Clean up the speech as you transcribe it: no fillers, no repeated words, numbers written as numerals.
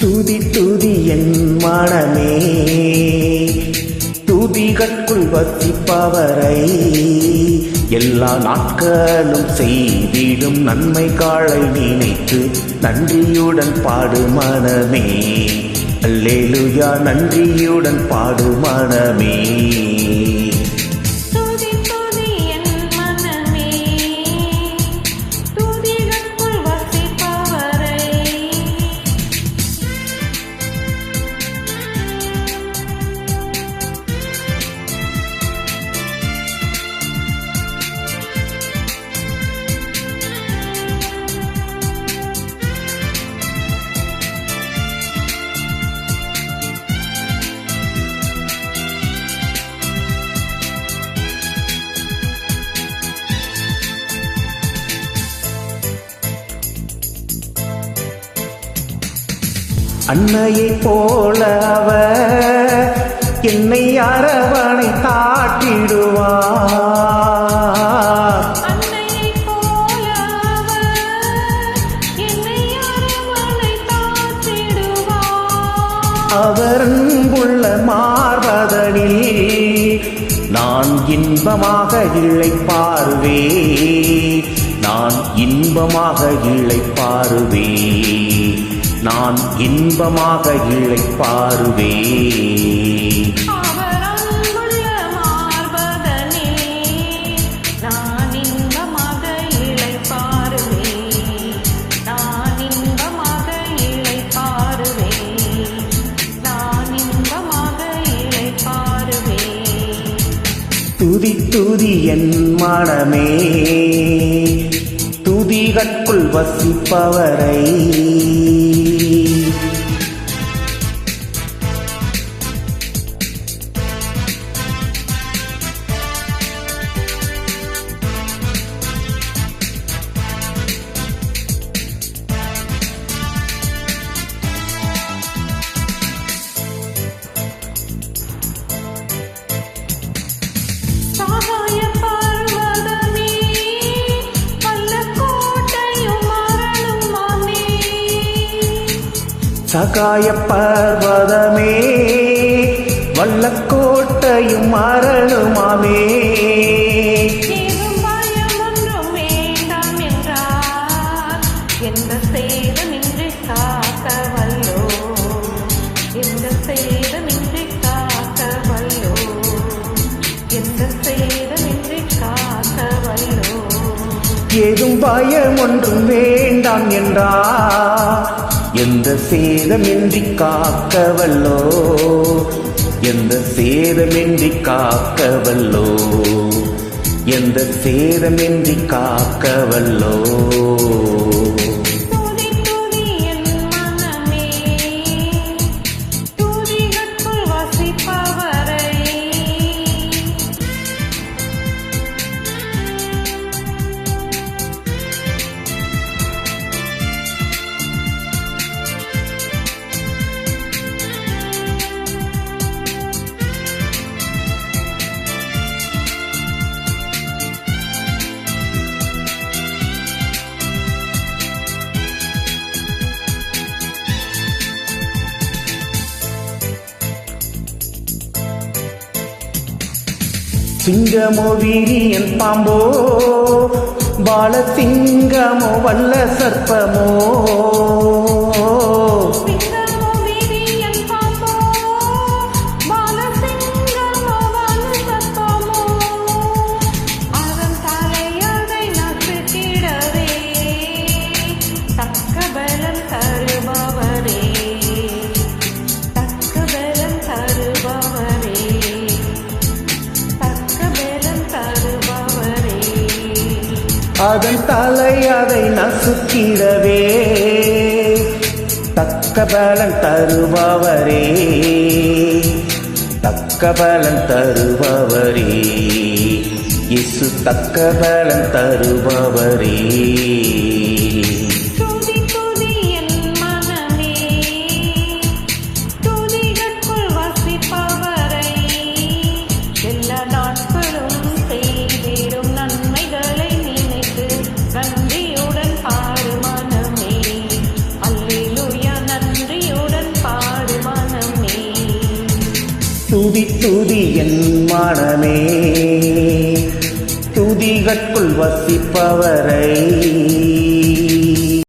துதி துதி என் மனமே, துதிகட்குள் வசிப்பவரை எல்லா நாட்களும் செய்திடும் நன்மை காலை நினைத்து நன்றியுடன் பாடு மனமே. அல்லேலூயா, நன்றியுடன் பாடு மனமே. அன்னையைப் போல அவர் என்னை அரவணை தாட்டிடுவார். அன்னையைப் போல அவர் என்னை அரவணை தாட்டிடுவார். அவர் அன்புள்ள மார்பதனில் நான் இன்பமாக இளைப்பாறுவே, நான் இன்பமாக இளைப்பாறுவே, நான் இன்பமாக இளைப்பாறுவே. அவர் அன்புள்ள மார்பதனில் நான் இன்பமாக இளைப்பாறுவே, நான் இன்பமாக இளைப்பாறுவே, நான் இன்பமாக இளைப்பாறுவே. துதி துதி என் மனமே, துதிகட்குள் வசிப்பவரை. சகாய பர்வதமே, வல்லக்கோட்டையும் மரணுமாமே. ஏதும் பயம் ஒன்றும் வேண்டாம் என்றார், எந்த சேதமின்றி காக்க வல்லோ, எந்த சேதமின்றி காக்க வல்லோ, எந்த சேதமின்றி காக்க வல்லோ. ஏதும் பயம் ஒன்றும் வேண்டாம் என்றார், எந்த சேதமின்றி காக்கவல்லோ, எந்த சேதமின்றி காக்கவல்லோ, எந்த சேதமின்றி காக்கவல்லோ. சிங்கமோ வீரியன் பாம்போ, பாலசிங்கமோ வல்ல சர்ப்பமோ, அதன் தலை அதை நசுக்கிடவே தக்க பலன் தருபவரே, தக்க பலன் தருபவரே, இயேசு தக்க பலன் தருபவரே. நன்றியுடன் பாடு மனமே, அல்லேலூயா, நன்றியுடன் துதி துதி என் மனமே துதிகட்குள் வசிப்பவரை